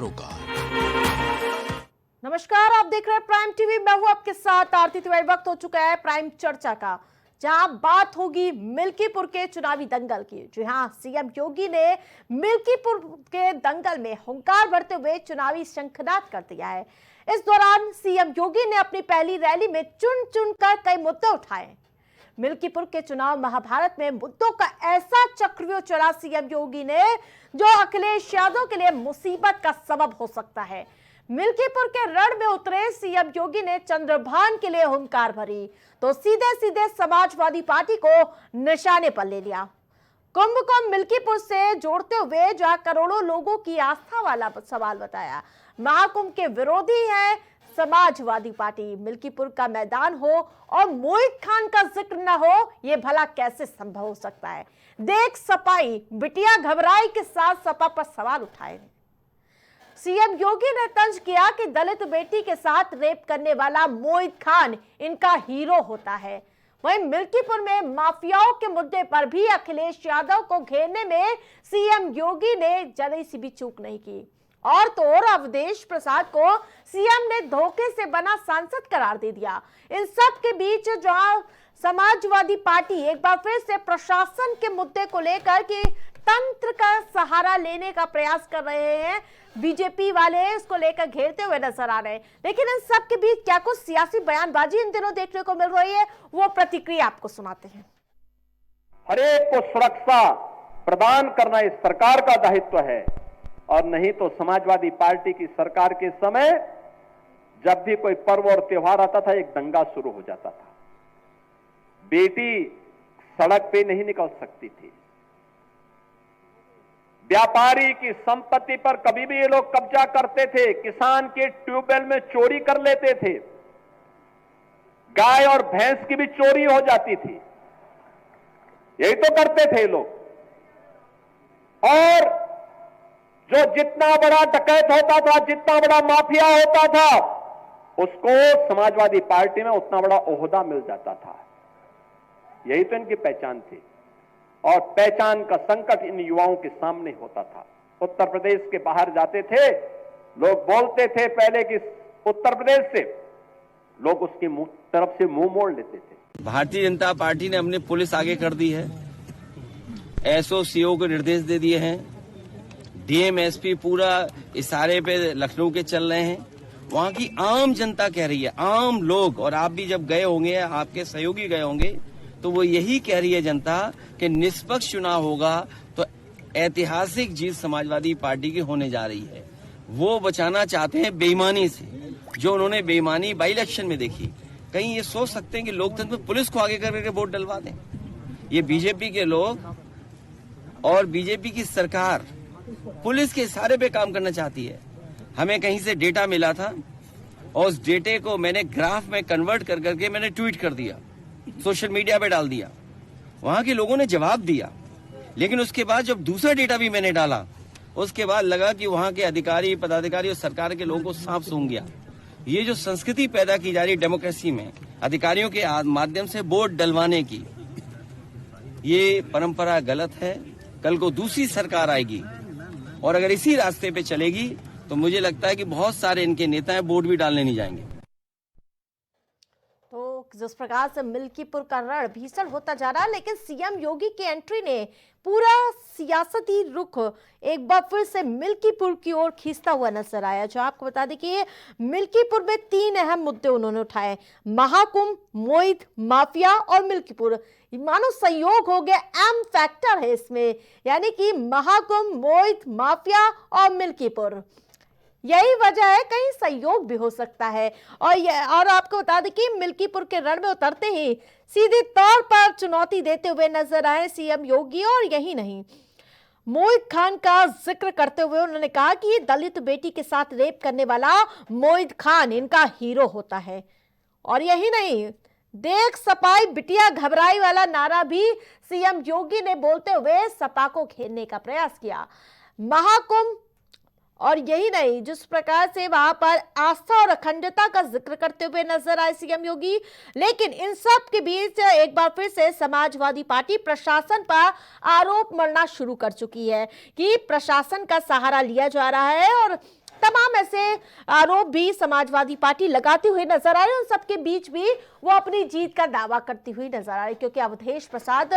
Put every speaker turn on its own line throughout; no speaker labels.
रोका।
नमस्कार, आप देख रहे हैं प्राइम टीवी। मैं हूं आपके साथ आरती तिवारी। वक्त हो चुका है प्राइम चर्चा का, जहां बात होगी मिल्कीपुर के चुनावी दंगल की। जी हां, सीएम योगी ने मिल्कीपुर के दंगल में हुंकार भरते हुए चुनावी शंखनाद कर दिया है। इस दौरान सीएम योगी ने अपनी पहली रैली में चुन चुन कर कई मुद्दे उठाए। मिल्कीपुर के चुनाव महाभारत में मुद्दों का ऐसा चक्रव्यूह चला सीएम योगी ने, जो अखिलेश यादव के लिए मुसीबत का सबब हो सकता है। मिल्कीपुर के रण में उतरे सीएम योगी ने चंद्रभान के लिए हुंकार भरी तो सीधे सीधे समाजवादी पार्टी को निशाने पर ले लिया। कुंभ को मिल्कीपुर से जोड़ते हुए जहां करोड़ों लोगों की आस्था वाला सवाल बताया। महाकुंभ के विरोधी है समाजवादी पार्टी। मिल्कीपुर का मैदान हो और मोहित खान का जिक्र न हो, यह भला कैसे संभव हो सकता है। देख सपाई बिटिया घबराई के साथ सपा पर सवाल उठाए। सीएम योगी ने तंज किया कि दलित बेटी के साथ रेप करने वाला मोहित खान इनका हीरो होता है। वहीं मिल्कीपुर में माफियाओं के मुद्दे पर भी अखिलेश यादव को घेरने में सीएम योगी ने जरा सी भी चूक नहीं की। और तो और अवधेश प्रसाद को सीएम ने धोखे से बना सांसद करार दे दिया। इन सब के बीच जहां समाजवादी पार्टी एक बार फिर से प्रशासन के मुद्दे को लेकर कि तंत्र का सहारा लेने का प्रयास कर रहे हैं, बीजेपी वाले इसको लेकर घेरते हुए नजर आ रहे हैं। लेकिन इन सब के बीच क्या कुछ सियासी बयानबाजी इन दिनों देखने को मिल रही है, वो प्रतिक्रिया आपको सुनाते हैं।
हरेक को सुरक्षा प्रदान करना इस सरकार का दायित्व है, और नहीं तो समाजवादी पार्टी की सरकार के समय जब भी कोई पर्व और त्योहार आता था, एक दंगा शुरू हो जाता था। बेटी सड़क पे नहीं निकल सकती थी। व्यापारी की संपत्ति पर कभी भी ये लोग कब्जा करते थे। किसान के ट्यूबवेल में चोरी कर लेते थे। गाय और भैंस की भी चोरी हो जाती थी। यही तो करते थे लोग। और जो जितना बड़ा डकैत होता था, जितना बड़ा माफिया होता था, उसको समाजवादी पार्टी में उतना बड़ा ओहदा मिल जाता था। यही तो इनकी पहचान थी। और पहचान का संकट इन युवाओं के सामने होता था। उत्तर प्रदेश के बाहर जाते थे, लोग बोलते थे पहले कि उत्तर प्रदेश से, लोग उसकी तरफ से मुंह मोड़ लेते थे।
भारतीय जनता पार्टी ने अपनी पुलिस आगे कर दी है। एसओ सीओ को निर्देश दे दिए हैं। डीएम एसपी पूरा इशारे पे लखनऊ के चल रहे हैं। वहां की आम जनता कह रही है, आम लोग, और आप भी जब गए होंगे, आपके सहयोगी गए होंगे, तो वो यही कह रही है जनता कि निष्पक्ष चुनाव होगा तो ऐतिहासिक जीत समाजवादी पार्टी की होने जा रही है। वो बचाना चाहते हैं बेईमानी से, जो उन्होंने बेईमानी बाई इलेक्शन में देखी। कहीं ये सोच सकते हैं कि लोकतंत्र में पुलिस को आगे करके वोट डलवा दें? ये बीजेपी के लोग और बीजेपी की सरकार पुलिस के इशारे पे काम करना चाहती है। हमें कहीं से डेटा मिला था और उस डेटे को मैंने ग्राफ में कन्वर्ट कर करके मैंने ट्वीट कर दिया, सोशल मीडिया पे डाल दिया। वहां के लोगों ने जवाब दिया, लेकिन उसके बाद जब दूसरा डेटा भी मैंने डाला, उसके बाद लगा कि वहां के अधिकारी, पदाधिकारी और सरकार के लोगों को सांप सूंघ गया। ये जो संस्कृति पैदा की जा रही है डेमोक्रेसी में, अधिकारियों के माध्यम से वोट डलवाने की, ये परंपरा गलत है। कल को दूसरी सरकार आएगी और अगर इसी रास्ते पे चलेगी तो मुझे लगता है कि बहुत सारे इनके नेता हैं, वोट भी डालने नहीं जाएंगे।
तो जिस प्रकार से मिल्कीपुर का रण भीषण होता जा रहा है, लेकिन सीएम योगी की एंट्री ने पूरा सियासती रुख एक बार फिर से मिल्कीपुर की ओर खींचता हुआ नजर आया। जो आपको बता दें कि मिल्कीपुर में 3 अहम मुद्दे उन्होंने उठाए: महाकुंभ, मोहित माफिया और मिल्कीपुर। मानो संयोग हो गया, एम फैक्टर है इसमें, यानी कि महाकुंभ, मोहित माफिया और मिल्कीपुर। यही वजह है, कहीं संयोग भी हो सकता है। और आपको बता दें कि मिल्कीपुर के रण में उतरते ही सीधे तौर पर चुनौती देते हुए नजर आए सीएम योगी। और यही नहीं, मोहित खान का जिक्र करते हुए उन्होंने कहा कि दलित बेटी के साथ रेप करने वाला मोहित खान इनका हीरो होता है। और यही नहीं, देख सपाई बिटिया घबराई वाला नारा भी सीएम योगी ने बोलते हुए सपा को घेरने का प्रयास किया। महाकुंभ, और यही नहीं, जिस प्रकार से वहां पर आस्था और अखंडता का जिक्र करते हुए नजर आए सीएम योगी। लेकिन इन सब के बीच एक बार फिर से समाजवादी पार्टी प्रशासन पर आरोप मढ़ना शुरू कर चुकी है कि प्रशासन का सहारा लिया जा रहा है और आरोप भी समाजवादी पार्टी लगाती हुई नजर आ रही है। उन सबके बीच भी वो अपनी जीत का दावा करती हुई नजर आ रही, क्योंकि अवधेश प्रसाद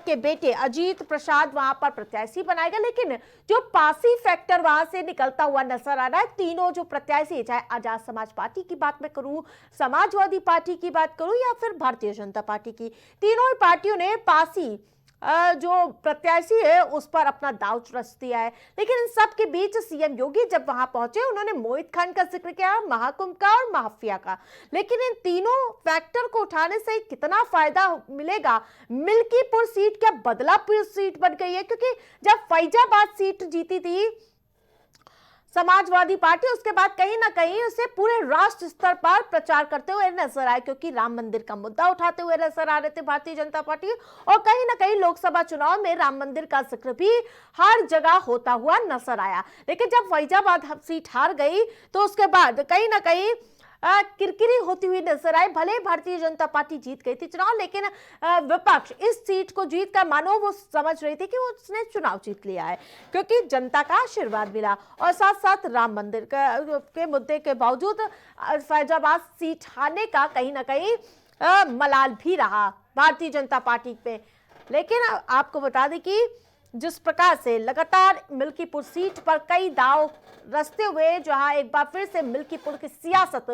के बेटे अजीत प्रसाद वहां पर प्रत्याशी बनाएगा, लेकिन जो पासी फैक्टर वहां से निकलता हुआ नजर आ रहा है, तीनों जो प्रत्याशी, चाहे आजाद समाज पार्टी की बात मैं करूं, समाजवादी पार्टी की बात करूं या फिर भारतीय जनता पार्टी की, तीनों ही पार्टियों ने पासी जो प्रत्याशी है उस पर अपना दांव रच दिया है। लेकिन इन सब के बीच सीएम योगी जब वहां पहुंचे, उन्होंने मोहित खान का जिक्र किया, महाकुंभ का और माफिया का। लेकिन इन तीनों फैक्टर को उठाने से कितना फायदा मिलेगा? मिल्कीपुर सीट क्या बदलापुर सीट बन गई है? क्योंकि जब फैजाबाद सीट जीती थी समाजवादी पार्टी, उसके बाद कहीं ना कहीं उसे पूरे राष्ट्र स्तर पर प्रचार करते हुए नजर आए, क्योंकि राम मंदिर का मुद्दा उठाते हुए नजर आ रहे थे भारतीय जनता पार्टी, और कहीं ना कहीं लोकसभा चुनाव में राम मंदिर का जिक्र भी हर जगह होता हुआ नजर आया। लेकिन जब फैजाबाद सीट हार गई तो उसके बाद कहीं ना कहीं किरकिरी होती हुई नजर आई। भले भारतीय जनता पार्टी जीत गई थी चुनाव, लेकिन विपक्ष इस सीट को जीत कर मानो वो समझ रही थी कि वो उसने चुनाव जीत लिया है, क्योंकि जनता का आशीर्वाद मिला, और साथ साथ राम मंदिर के मुद्दे के बावजूद फैजाबाद सीट हारने का कहीं ना कहीं मलाल भी रहा भारतीय जनता पार्टी पे। लेकिन आपको बता दें कि जिस प्रकार से लगातार मिल्कीपुर सीट पर कई दांव रचते हुए जहां एक बार फिर से मिल्कीपुर की सियासत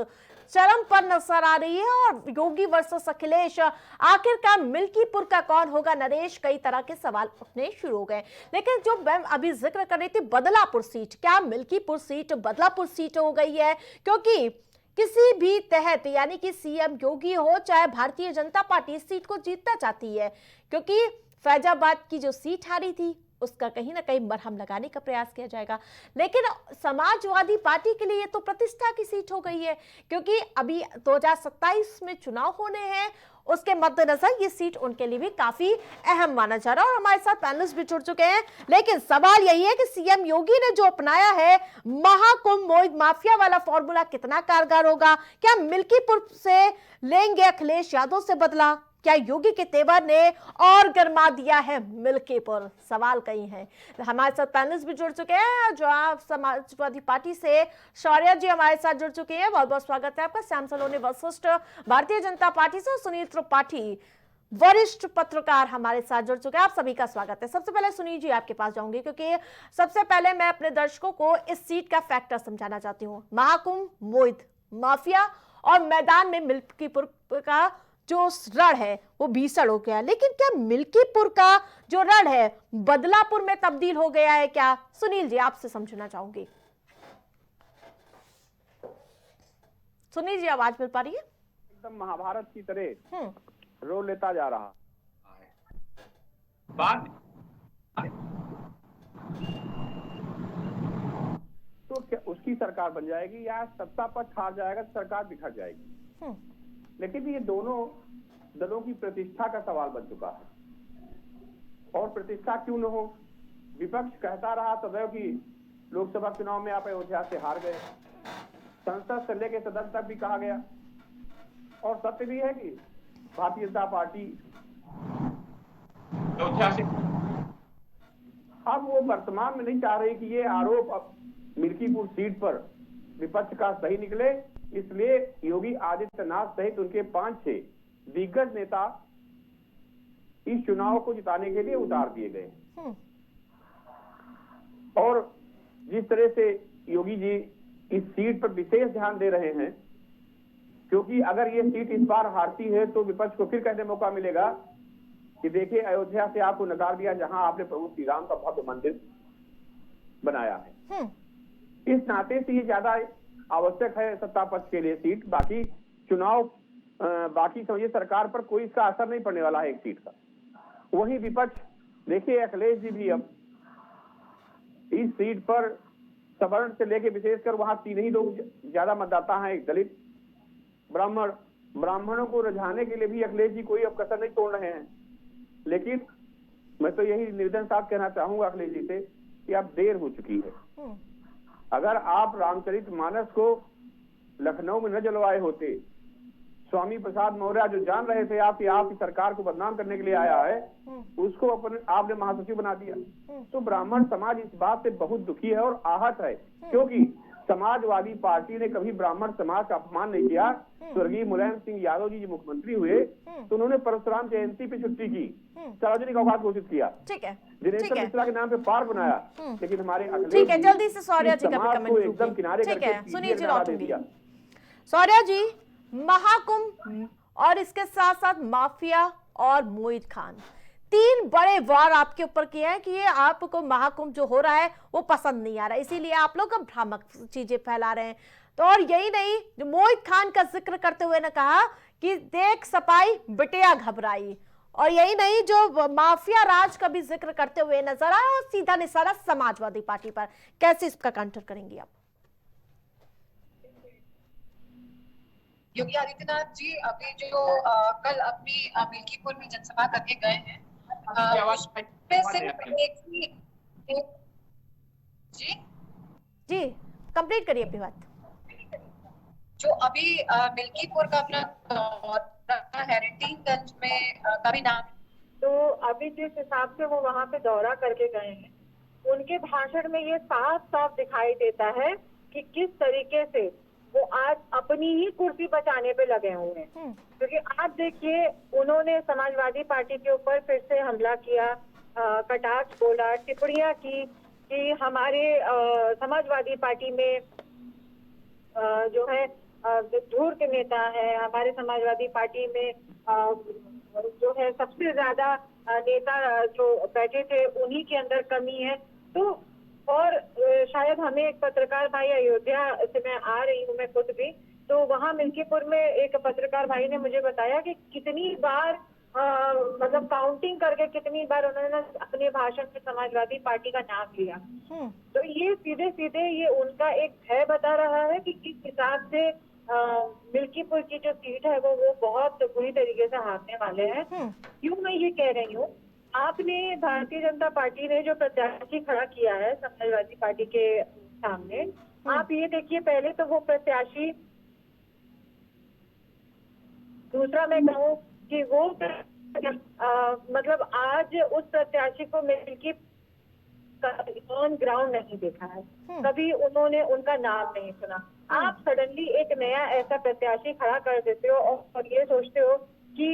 चरम पर नजर आ रही है, और योगी वर्सेस अखिलेश, आखिरकार मिल्कीपुर का कौन होगा नरेश, कई तरह के सवाल उठने शुरू हो गए। लेकिन जो मैं अभी जिक्र कर रही थी बदलापुर सीट, क्या मिल्कीपुर सीट बदलापुर सीट हो गई है? क्योंकि किसी भी तहत, यानी कि सीएम योगी हो चाहे भारतीय जनता पार्टी, इस सीट को जीतना चाहती है, क्योंकि फैजाबाद की जो सीट हारी थी उसका कहीं ना कहीं मरहम लगाने का प्रयास किया जाएगा। लेकिन समाजवादी पार्टी के लिए तो प्रतिष्ठा की सीट हो गई है, क्योंकि अभी 2027 में चुनाव होने हैं, उसके मद्देनजर ये सीट उनके लिए भी काफी अहम माना जा रहा है। और हमारे साथ पैनलिस्ट भी जुड़ चुके हैं, लेकिन सवाल यही है कि सीएम योगी ने जो अपनाया है महाकुंभ मोहित माफिया वाला फॉर्मूला कितना कारगर होगा? क्या मिल्कीपुर से लेंगे अखिलेश यादव से बदला? क्या योगी के तेवर ने और गरमा दिया है मिल्कीपुर? सवाल कई हैं। हमारे साथ पैनलिस्ट भी जुड़ चुके हैं, जो आप समाजवादी पार्टी से शौर्या जी हमारे साथ जुड़ चुके हैं, बहुत बहुत स्वागत है आपका। श्याम सलोनी वशिष्ठ भारतीय जनता पार्टी से, सुनील त्रिपाठी वरिष्ठ पत्रकार हमारे साथ जुड़ चुके हैं, आप सभी का स्वागत है। सबसे पहले सुनील जी आपके पास जाऊंगी, क्योंकि सबसे पहले मैं अपने दर्शकों को इस सीट का फैक्टर समझाना चाहती हूँ। महाकुंभ, मोहित, माफिया और मैदान में मिल्कीपुर का जो रण है वो भीषण हो गया, लेकिन क्या मिल्कीपुर का जो रण है बदलापुर में तब्दील हो गया है क्या? सुनील जी आपसे समझना चाहूंगी। सुनील जी आवाज मिल पा रही है?
एकदम महाभारत की तरह रो लेता जा रहा
बात
तो क्या उसकी सरकार बन जाएगी या सत्ता पक्ष हार जाएगा तो सरकार बिखर जाएगी? लेकिन ये दोनों दलों की प्रतिष्ठा का सवाल बन चुका है। और प्रतिष्ठा क्यों न हो? विपक्ष कहता रहा सदैव कि लोकसभा चुनाव में आप अयोध्या से हार गए, संसद से लेकर सदन तक भी कहा गया, और सत्य भी है कि भारतीय जनता पार्टी
अयोध्या से
अब वो वर्तमान में नहीं चाह रही कि ये आरोप अब मिल्कीपुर सीट पर विपक्ष का सही निकले, इसलिए योगी आदित्यनाथ सहित उनके 5-6 दिग्गज नेता इस चुनाव को जिताने के लिए उतार दिए गए। और जिस तरह से योगी जी इस सीट पर विशेष ध्यान दे रहे हैं, क्योंकि अगर ये सीट इस बार हारती है तो विपक्ष को फिर कहने मौका मिलेगा कि देखिए अयोध्या से आपको नकार दिया जहां आपने प्रभु श्री राम का भव्य मंदिर बनाया है। इस नाते से ये ज्यादा आवश्यक है सत्ता पक्ष के लिए सीट। बाकी चुनाव, बाकी समझिए सरकार पर कोई इसका असर नहीं पड़ने वाला है एक सीट का। वही विपक्ष देखिए अखिलेश जी भी अब इस सीट पर सवर्ण से लेके विशेषकर वहां 3 ही लोग ज्यादा मतदाता हैं, एक दलित, ब्राह्मण। ब्राह्मणों को रिझाने के लिए भी अखिलेश जी कोई अब कसर नहीं तोड़ रहे हैं। लेकिन मैं तो यही निर्दन साहब कहना चाहूंगा अखिलेश जी से कि अब देर हो चुकी है। अगर आप रामचरितमानस को लखनऊ में न जलवाए होते, स्वामी प्रसाद मौर्य जो जान रहे थे आप की सरकार को बदनाम करने के लिए आया है, उसको आपने महासचिव बना दिया, तो ब्राह्मण समाज इस बात से बहुत दुखी है और आहत है। क्योंकि समाजवादी पार्टी ने कभी ब्राह्मण समाज का अपमान नहीं किया। स्वर्गीय मुलायम सिंह यादव जी मुख्यमंत्री हुए तो उन्होंने परशुराम जयंती पे छुट्टी की, सार्वजनिक अवकाश घोषित किया,
ठीक है,
दिनेश्वर मिश्रा के नाम पे पार्क बनाया। लेकिन हमारे
ठीक है, जल्दी से शौर्या जी का
समाज को एकदम
कमेंट,
किनारे
ठीक है,
करके
सुनील जी
पीछे हटा
लौटूंगी।
दिया।
शौर्या जी, महाकुंभ और इसके साथ साथ माफिया और मोहित खान, 3 बड़े वार आपके ऊपर किए हैं कि ये आपको महाकुंभ जो हो रहा है वो पसंद नहीं आ रहा, इसीलिए आप लोग भ्रामक चीजें फैला रहे हैं। तो और यही नहीं, जो मोहित खान का जिक्र करते हुए ने कहा कि देख सपाई बिटिया घबराई, और यही नहीं, जो माफिया राज का भी जिक्र करते हुए नजर आया और सीधा निशाना समाजवादी पार्टी पर। कैसे इसका काउंटर करेंगी आप?
योगी आदित्यनाथ जी अभी जो कल अपनी मिल्कीपुर में जनसभा करके गए हैं, उसमें सिर्फ
जी कंप्लीट करिए अपनी बात।
जो अभी मिल्कीपुर का अपना हेरिटेजगंज में का भी नाम, तो अभी जिस हिसाब से वो वहाँ पे दौरा करके गए हैं, उनके भाषण में ये साफ साफ दिखाई देता है कि किस तरीके से वो आज अपनी ही कुर्सी बचाने पे लगे हुए हैं। क्योंकि आप देखिए, उन्होंने समाजवादी पार्टी के ऊपर फिर से हमला किया, कटाक्ष बोला, टिप्पणियां की कि हमारे समाजवादी पार्टी में जो है धूर्त नेता है, हमारे समाजवादी पार्टी में जो है सबसे ज्यादा नेता जो बैठे थे उन्हीं के अंदर कमी है। तो और शायद हमें एक पत्रकार भाई, अयोध्या से मैं आ रही हूँ मैं खुद भी, तो वहाँ मिल्कीपुर में एक पत्रकार भाई ने मुझे बताया कि कितनी बार मतलब काउंटिंग करके कितनी बार उन्होंने अपने भाषण में समाजवादी पार्टी का नाम लिया। तो ये सीधे सीधे ये उनका एक भय बता रहा है कि किस हिसाब से मिल्कीपुर की जो सीट है वो बहुत बुरी तरीके से हारने वाले हैं। क्यों मैं ये कह रही हूँ, आपने भारतीय जनता पार्टी ने जो प्रत्याशी खड़ा किया है समाजवादी पार्टी के सामने, आप ये देखिए, पहले तो वो प्रत्याशी, दूसरा मैं कहूँ कि वो मतलब आज उस प्रत्याशी को मिल्की ऑन ग्राउंड नहीं देखा है, कभी उन्होंने उनका नाम नहीं सुना। आप सडनली एक नया ऐसा प्रत्याशी खड़ा कर देते हो और ये सोचते हो कि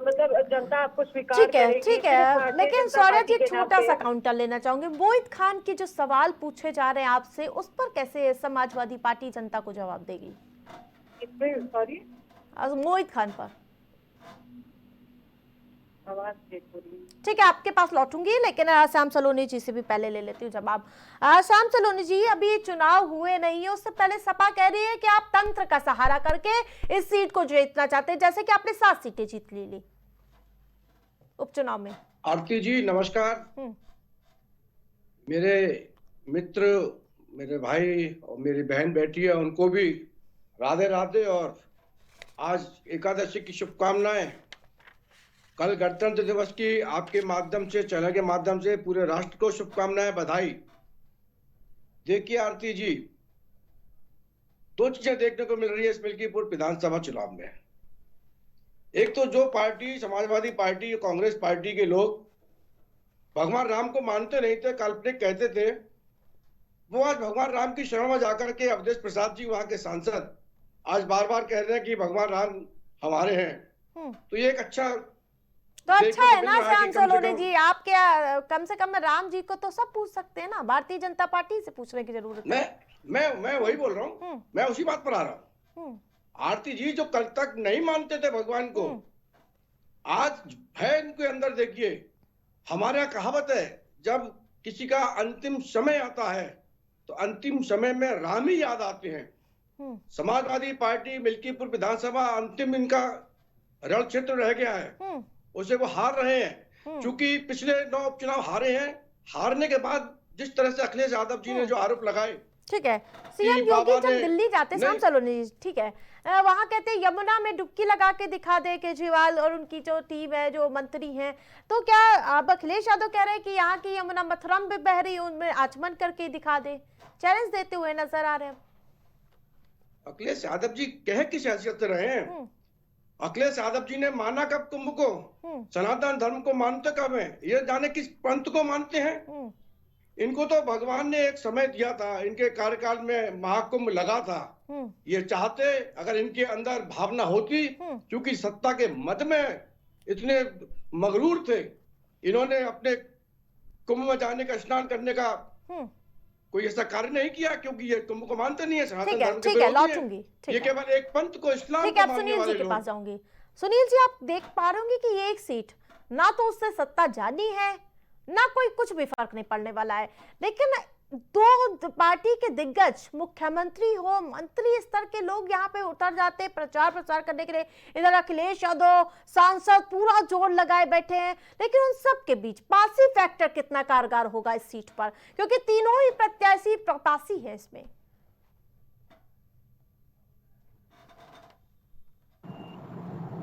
मतलब जनता आपको स्वीकार करेगी।
ठीक है, लेकिन शौर्या जी छोटा सा काउंटर लेना चाहूंगी। मोहित खान के जो सवाल पूछे जा रहे हैं आपसे, उस पर कैसे समाजवादी पार्टी जनता को जवाब देगी?
सॉरी,
मोहित खान पर
आवाज
ठीक है, आपके पास लौटूंगी, लेकिन श्याम सलोनी जी से भी पहले ले लेती हूँ जवाब। श्याम सलोनी जी, अभी चुनाव हुए नहीं है, उससे पहले सपा कह रही है कि आप तंत्र का सहारा करके इस सीट को जीतना चाहते हैं, जैसे कि आपने 7 सीटें जीत ली उपचुनाव में।
आरती जी नमस्कार। मेरे मित्र, मेरे भाई और मेरी बहन बैठी है, उनको भी राधे राधे और आज एकादशी की शुभकामनाएं। कल गणतंत्र दिवस की आपके माध्यम से, चैनल के माध्यम से पूरे राष्ट्र को शुभकामनाएं, बधाई। देखिए आरती जी, 2 चीजें देखने को मिल रही है इस मिल्कीपुर विधानसभा चुनाव में। एक तो जो party, Samajwadi party, Congress party के लोग भगवान राम को मानते नहीं थे, काल्पनिक कहते थे, वो आज भगवान राम की शरण में जाकर के अवधेश प्रसाद जी, वहां के सांसद, आज बार बार कह रहे हैं कि भगवान राम हमारे हैं। तो ये एक अच्छा
तो अच्छा है ना श्याम सलोनी जी, आप क्या कम से कम राम जी को तो सब पूछ सकते हैं ना, भारतीय जनता पार्टी से पूछने की जरूरत है।
मैं वही बोल रहा हूँ, मैं उसी बात पर आ रहा हूँ। आरती जी, जो कल तक नहीं मानते थे भगवान को, आज है इनके अंदर। देखिए, हमारे यहाँ कहावत है, जब किसी का अंतिम समय आता है तो अंतिम समय में राम ही याद आते हैं। समाजवादी पार्टी मिल्कीपुर विधानसभा अंतिम इनका रण क्षेत्र रह गया है, उसे वो हार रहे हैं। क्योंकि पिछले 9 उपचुनाव हारे हैं, हारने के बाद जिस तरह से अखिलेश यादव जी ने जो आरोप लगाए,
ठीक है, सीएम योगी जब दिल्ली जाते, श्याम सलोनी, ठीक है, वहां कहते हैं यमुना में डुबकी लगा के दिखा दे केजरीवाल और उनकी जो टीम है, जो मंत्री हैं। तो क्या अब अखिलेश यादव कह रहे हैं कि यहाँ की यमुना मथुरा में बह रही है, उनमें आचमन करके दिखा दे, चैलेंज देते हुए नजर आ रहे हैं?
अखिलेश यादव जी कह किस हैसियत से रहे हैं? अखिलेश यादव जी ने माना कब कुंभ को? सनातन धर्म को मानते कब है? ये जाने किस पंथ को मानते हैं? इनको तो भगवान ने एक समय दिया था, इनके कार्यकाल में महाकुंभ लगा था। ये चाहते, अगर इनके अंदर भावना होती, क्योंकि सत्ता के मद में इतने मगरूर थे, इन्होंने अपने कुंभ में जाने का, स्नान करने का कोई ऐसा कार्य नहीं किया, क्योंकि ये कुंभ को मानते नहीं है, सनातन धर्म के विरोधी है। ये केवल एक पंथ को, इस्लाम को मानने वाले लोग।
के पास जाऊंगी। सुनील जी, आप देख पा रहे होंगे कि ये एक सीट ना तो उससे सत्ता जानी है, ना कोई कुछ भी फर्क नहीं पड़ने वाला है, लेकिन दो पार्टी के दिग्गज, मुख्यमंत्री हो, मंत्री स्तर के लोग यहाँ पे उतर जाते प्रचार करने के लिए। इधर अखिलेश यादव सांसद पूरा जोर लगाए बैठे हैं, लेकिन उन सब के बीच पासी फैक्टर कितना कारगर होगा इस सीट पर, क्योंकि तीनों ही प्रत्याशी प्रतासी है इसमें।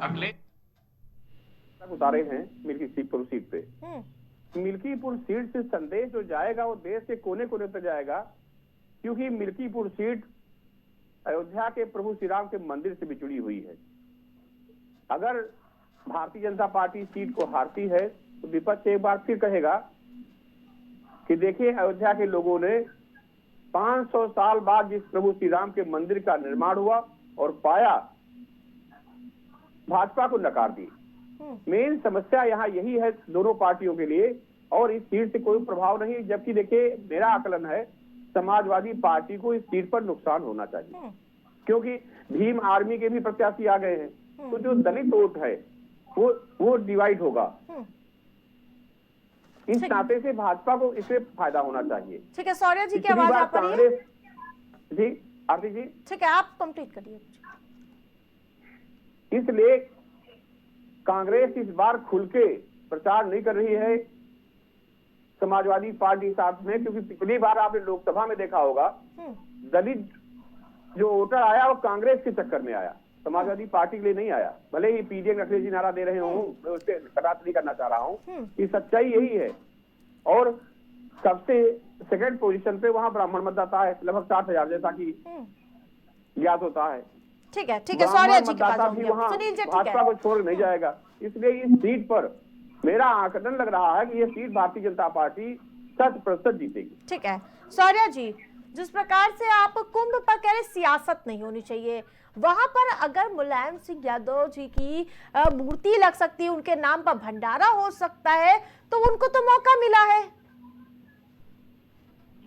अगले उतारे हैं मिल्कीपुर सीट पे। मिल्कीपुर सीट से संदेश जो जाएगा वो देश के कोने कोने पे जाएगा, क्योंकि मिल्कीपुर सीट अयोध्या के प्रभु श्री राम के मंदिर से भी जुड़ी हुई है। अगर भारतीय जनता पार्टी सीट को हारती है तो विपक्ष एक बार फिर कहेगा कि देखिए, अयोध्या के लोगों ने 500 साल बाद जिस प्रभु श्री राम के मंदिर का निर्माण हुआ और पाया, भाजपा को नकार दी। मेन समस्या यहाँ यही है दोनों पार्टियों के लिए, और इस सीट से कोई प्रभाव नहीं। जबकि देखिए, मेरा आकलन है समाजवादी पार्टी को इस सीट पर नुकसान होना चाहिए, क्योंकि भीम आर्मी के भी प्रत्याशी आ गए हैं, तो जो दलित वोट है वो डिवाइड होगा। इस नाते से भाजपा को इससे फायदा होना चाहिए।
ठीक है, सौर्य जी की आवाज आप पढ़िए।
जी आरती जी,
ठीक है, आप कंप्लीट करिए।
इसलिए कांग्रेस इस बार खुल के प्रचार नहीं कर रही है समाजवादी पार्टी साथ में, क्योंकि पिछली बार आपने लोकसभा में देखा होगा दलित जो वोटर आया वो कांग्रेस के चक्कर में आया, समाजवादी पार्टी के लिए नहीं आया। भले ही पीडीए अखिलेश जी नारा दे रहे हूँ, मैं उससे कटाक्ष नहीं करना चाह रहा हूँ, कि सच्चाई यही है। और सबसे सेकंड पोजीशन पे वहां ब्राह्मण मतदाता है, लगभग 60,000 जैसा कि ज्ञात होता है।
ठीक है, सौर्य जी के पास
भी वहाँ भाजपा को छोड़ नहीं जाएगा। इसलिए इस सीट पर मेरा आकलन लग रहा है कि ये सीट भारतीय जनता पार्टी 100% जीतेगी।
ठीक है, सौर्य जी, जिस प्रकार से आप कुंभ पर कह रहे सियासत नहीं होनी चाहिए, वहां पर अगर मुलायम सिंह यादव जी की मूर्ति लग सकती है, उनके नाम पर भंडारा हो सकता है, तो उनको तो मौका मिला है।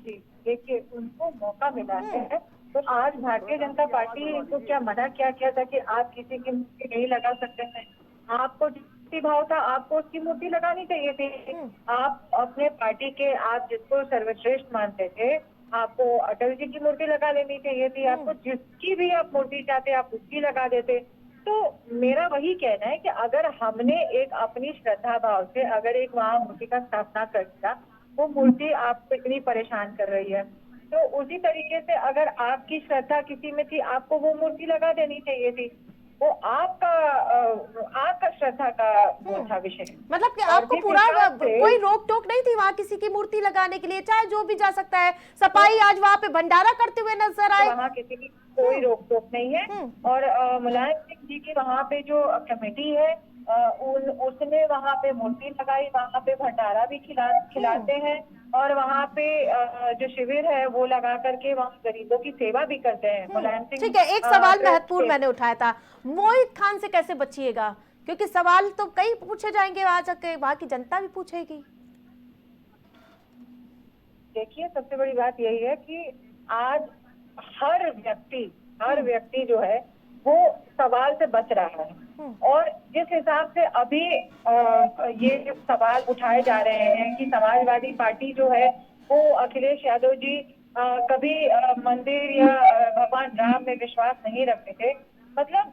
देखिए, उनको मौका मिला है, तो आज भारतीय जनता पार्टी को क्या मना किया था कि आप किसी की मूर्ति नहीं लगा सकते हैं? आपको जिसकी भाव था आपको उसकी मूर्ति लगानी चाहिए थी। आप अपने पार्टी के, आप जिसको सर्वश्रेष्ठ मानते थे, आपको अटल जी की मूर्ति लगा लेनी चाहिए थी। आपको जिसकी भी आप मूर्ति चाहते आप उसकी लगा देते। तो मेरा वही कहना है कि अगर हमने एक अपनी श्रद्धा भाव से अगर एक वहाँ मूर्ति का स्थापना कर दिया, वो मूर्ति आपको इतनी परेशान कर रही है, तो उसी तरीके से अगर आपकी श्रद्धा किसी में थी, आपको वो मूर्ति लगा देनी चाहिए थी। वो आपका श्रद्धा का वो था विषय।
मतलब कि आपको पूरा कोई रोक टोक नहीं थी वहाँ किसी की मूर्ति लगाने के लिए, चाहे जो भी जा सकता है। सपाई आज वहाँ पे भंडारा करते हुए नजर आए,
वहाँ किसी की कोई रोक टोक नहीं है। और मुलायम सिंह जी की वहाँ पे जो कमेटी है, उसने वहाँ पे मूर्ति लगाई, वहाँ पे भंडारा भी खिलाते हैं, और वहाँ पे जो शिविर है वो लगा करके वहाँ गरीबों की सेवा भी करते हैं मुलायम सिंह।
ठीक है, एक सवाल महत्वपूर्ण मैंने उठाया था, मोहित खान से कैसे बचिएगा? क्योंकि सवाल तो कई पूछे जाएंगे, वहाँ की जनता भी पूछेगी।
देखिए, सबसे बड़ी बात यही है कि आज हर व्यक्ति जो है वो सवाल से बच रहा है, और जिस हिसाब से अभी ये सवाल उठाए जा रहे हैं कि समाजवादी पार्टी जो है वो अखिलेश यादव जी कभी मंदिर या भगवान राम में विश्वास नहीं रखते थे, मतलब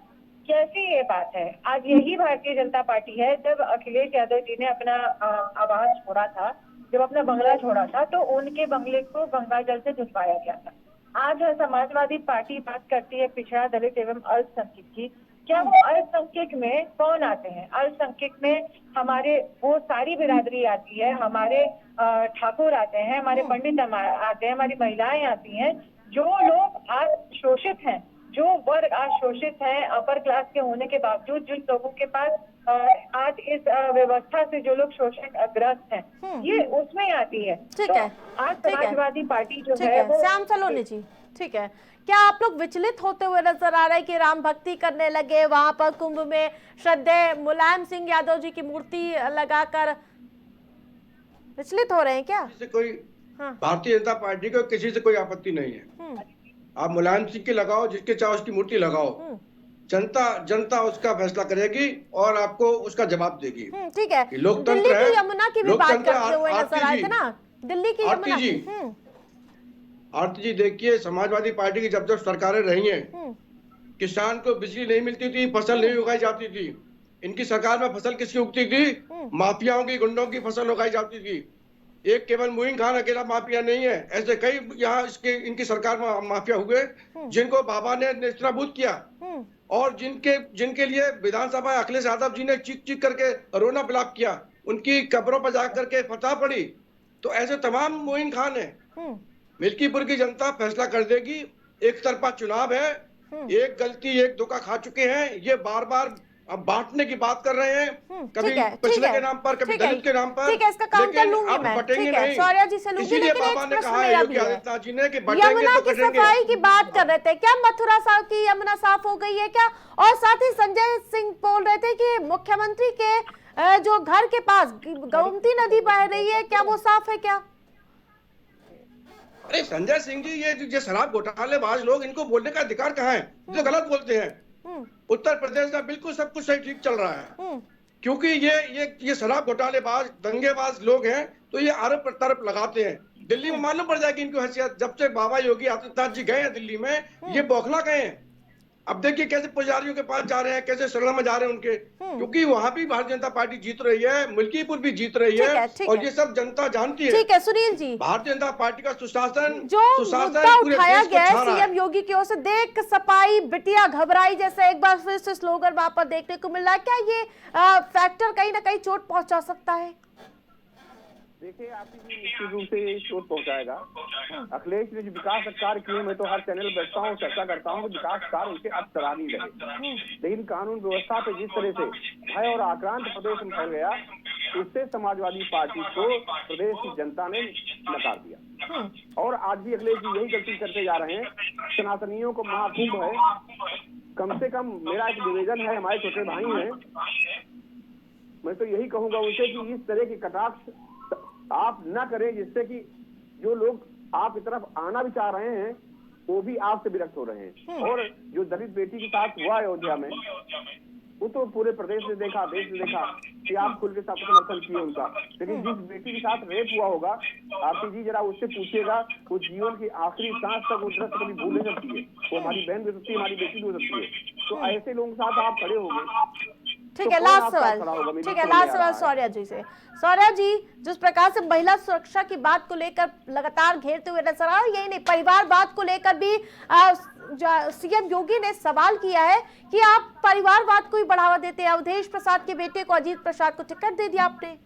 कैसी ये बात है? आज यही भारतीय जनता पार्टी है। जब अखिलेश यादव जी ने अपना आवास छोड़ा था, जब अपना बंगला छोड़ा था, तो उनके बंगले को गंगा जल से धुलवाया गया था। आज समाजवादी पार्टी बात करती है पिछड़ा, दलित एवं अल्पसंख्यक की। क्या वो अल्पसंख्यक में कौन आते हैं? अल्पसंख्यक में हमारे वो सारी बिरादरी आती है, हमारे ठाकुर आते हैं, हमारे पंडित आते हैं, हमारी महिलाएं आती हैं। जो लोग आज शोषित हैं, जो वर्ग आज शोषित है, अपर क्लास के होने के बावजूद, जिन लोगों के पास आज इस व्यवस्था से जो लोग शोषण ग्रस्त हैं, ये उसमें आती है।
ठीक
तो
है,
आज
ठीक है।
समाजवादी पार्टी जो
ठीक
है वो
श्याम सलोनी जी, ठीक है, क्या आप लोग विचलित होते हुए नजर आ रहे हैं कि राम भक्ति करने लगे वहां पर कुंभ में, श्रद्धेय मुलायम सिंह यादव जी की मूर्ति लगाकर, विचलित हो रहे हैं क्या?
से कोई
हाँ।
भारतीय जनता पार्टी को किसी से कोई आपत्ति नहीं है। आप मुलायम सिंह की लगाओ, जिसके चाहे उसकी मूर्ति लगाओ, जनता उसका फैसला करेगी और आपको उसका जवाब देगी।
ठीक है,
लोकतंत्र
दिल्ली
है,
की यमुना की भी बात करते हुए नजर आए थे ना, दिल्ली की
आरती
यमुना
जी, आरती जी देखिए, समाजवादी पार्टी की जब जब सरकारें रही हैं, किसान को बिजली नहीं मिलती थी, फसल नहीं उगाई जाती थी। इनकी सरकार में फसल किसकी उगती थी? माफियाओं की, गुंडों की फसल उगाई जाती थी। एक केवल मोइन खान अकेला माफिया नहीं है, ऐसे कई यहाँ इनकी सरकार में माफिया हुए जिनको बाबा ने नेस्तनाबूद किया और जिनके लिए विधानसभा अखिलेश यादव जी ने चीख चीख करके रोना बिलाप किया, उनकी कब्रों पर जाकर के फतह पड़ी। तो ऐसे तमाम मोइन खान है। मिल्कीपुर की जनता फैसला कर देगी। एक तरफा चुनाव है, एक गलती एक धोखा खा चुके हैं, ये बार बार अब बांटने की बात कर रहे हैं, कभी पिछले के नाम पर, कभी दलित के नाम पर।
ठीक है, इसका काउंटर लूंगी मैं। ठीक है, शौर्या जी से लूंगी,
इसीलिए
लेकिन
बाबा
एक
ने
प्रश्न
कहा है
मेरा
योगी
भी है।
आदित्यनाथ जी ने कि बटेंगे
यमुना
तो
की
कटेंगे।
सफाई की बात कर रहे थे, क्या मथुरा साहब की यमुना साफ हो गई है क्या? और साथ ही संजय सिंह बोल रहे थे कि मुख्यमंत्री के जो घर के पास गोमती नदी बह रही है, क्या वो साफ है क्या?
अरे संजय सिंह जी, ये शराब घोटालेबाज लोग, इनको बोलने का अधिकार कहाँ है? जो गलत बोलते हैं। उत्तर प्रदेश में बिल्कुल सब कुछ सही ठीक चल रहा है, क्योंकि ये शराब घोटालेबाज दंगेबाज लोग हैं, तो ये आरोप प्रत्यारोप लगाते हैं। दिल्ली में मालूम पड़ जाएगी इनकी हैसियत। जब से बाबा योगी आदित्यनाथ जी गए हैं दिल्ली में, ये बौखला गए हैं। अब देखिए कैसे पुजारियों के पास जा रहे हैं, कैसे शरण में जा रहे हैं उनके, क्योंकि वहां भी भारतीय जनता पार्टी जीत रही है, मिल्कीपुर भी जीत रही है, और ये सब जनता जानती है।
ठीक है सुनील जी,
भारतीय जनता पार्टी का सुशासन
जो मुद्दा उठाया गया है सीएम योगी की ओर से, देख सपाई बिटिया घबराई जैसा एक बार फिर से स्लोगन वहां पर देखने को मिल रहा है, क्या ये फैक्टर कहीं ना कहीं चोट पहुंचा सकता है?
देखिए, आपकी निश्चित रूप से चोट पहुंचाएगा। अखिलेश ने जो विकास कार्य किए, मैं तो हर चैनल बैठता हूँ, चर्चा करता हूँ कि विकास कार्य उनके अब सराहनीय रहे, लेकिन कानून व्यवस्था पे जिस तरह से भय और आक्रांत प्रदेश में फैल गया, उससे समाजवादी पार्टी को प्रदेश की जनता ने नकार दिया। और आज भी अखिलेश जी यही गलती करते जा रहे हैं। सनातनियों को महाकुंभ है, कम से कम मेरा एक निवेदन है, हमारे छोटे भाई हैं, मैं तो यही कहूंगा उनसे कि इस तरह के कटाक्ष आप न करें, जिससे कि जो लोग आपकी तरफ आना भी चाह रहे हैं वो भी आपसे विरक्त हो रहे हैं। और जो दलित बेटी के साथ हुआ अयोध्या में, वो तो पूरे प्रदेश ने देखा, देश ने देखा कि आप खुल के साथ समर्थन किए उनका, लेकिन जिस बेटी के साथ रेप हुआ होगा, आरती जी जरा उससे पूछिएगा, वो जीवन की आखिरी सांस तक वो दृश्य कभी भूल नहीं सकती है। वो हमारी बहन भी हो सकती है, हमारी बेटी भी हो सकती है। तो ऐसे लोगों के साथ आप खड़े होंगे।
ठीक है, लास्ट सवाल, ठीक है, लास्ट सवाल शौर्या जी से। शौर्या जी, जिस प्रकार से महिला सुरक्षा की बात को लेकर लगातार घेरते हुए नजर आ रहे, यही नहीं परिवारवाद को लेकर भी सीएम योगी ने सवाल किया है कि आप परिवारवाद को ही बढ़ावा देते हैं। अवधेश प्रसाद के बेटे को, अजीत प्रसाद को टिकट दे दिया आपने।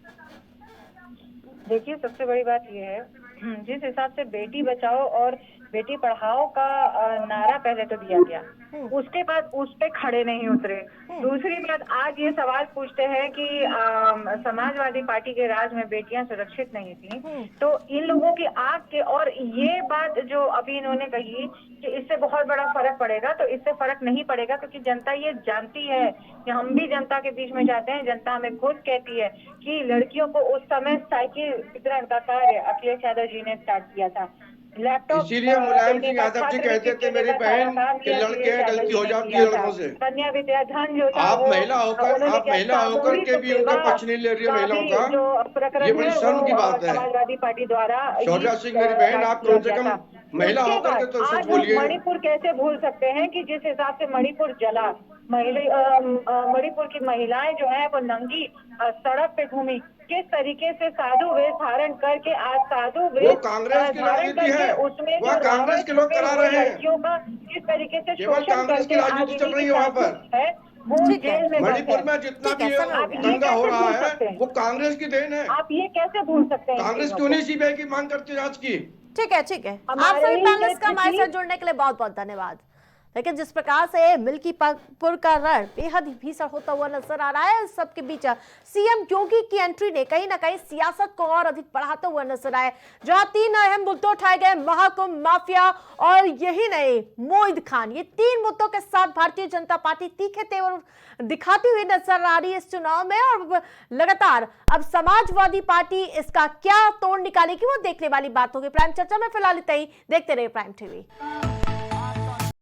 देखिए, सबसे बड़ी बात यह है, जिस हिसाब से बेटी बचाओ और बेटी पढ़ाओ का नारा पहले तो दिया गया, उसके बाद उस पे खड़े नहीं उतरे। दूसरी बात, आज ये सवाल पूछते हैं कि समाजवादी पार्टी के राज में बेटियां सुरक्षित नहीं थी, तो इन लोगों की आग के, और ये बात जो अभी इन्होंने कही कि इससे बहुत बड़ा फर्क पड़ेगा, तो इससे फर्क नहीं पड़ेगा, क्योंकि जनता ये जानती है कि हम भी जनता के बीच में जाते हैं। जनता हमें खुद कहती है कि लड़कियों को उस समय साइकिल वितरण का कार्य अखिलेश यादव जी ने स्टार्ट किया था। लैपटॉप,
इसीलिए मुलायम सिंह यादव जी कहते थे मेरी बहन कि लड़के हैं, गलती हो जाती है लड़कों से।
कन्या विद्या धन जो
आप महिला होकर के भी उनका पक्ष नहीं ले रही है महिलाओं का, ये बड़ी शर्म की बात है।
समाजवादी पार्टी द्वारा
शौर्या सिंह मेरी बहन, आप कम से कम महिला होकर के तो सच बोलिए।
मणिपुर कैसे भूल सकते हैं कि जिस हिसाब से मणिपुर जला, मणिपुर की महिलाएं जो है वो नंगी सड़क पे घूमी, किस तरीके से साधु वेश धारण करके, आज साधु वेश
कांग्रेस की राजनीति है,
उसमें
वह कांग्रेस के लोग करा रहे हैं,
लड़कियों का किस तरीके से
केवल कांग्रेस की राजनीति चल रही है वहाँ पर
है। वो जेल में
मणिपुर में जितना भी दंगा हो रहा है वो कांग्रेस की देन है।
आप ये कैसे भूल सकते हैं?
कांग्रेस क्यों नहीं सीबीआई की मांग करती है आज की?
ठीक है, ठीक है, आप सभी पैनलिस्ट का हमारे साथ जुड़ने के लिए बहुत बहुत धन्यवाद। लेकिन जिस प्रकार से मिल्कीपुर का रण बेहद ही भीषण होता हुआ नजर आ रहा है, सबके बीच सीएम योगी की एंट्री ने कहीं ना कहीं सियासत को और अधिक बढ़ाता हुआ नजर आया। जहां 3 अहम मुद्दे उठाए गए, महाकुंभ, माफिया और यही नहीं मोहिद खान, ये 3 मुद्दों के साथ भारतीय जनता पार्टी तीखे तेवर दिखाती हुई नजर आ रही है इस चुनाव में। और लगातार अब समाजवादी पार्टी इसका क्या तोड़ निकालेगी वो देखने वाली बात होगी। प्राइम चर्चा में फिलहाल इतना ही। देखते रहिए प्राइम टीवी।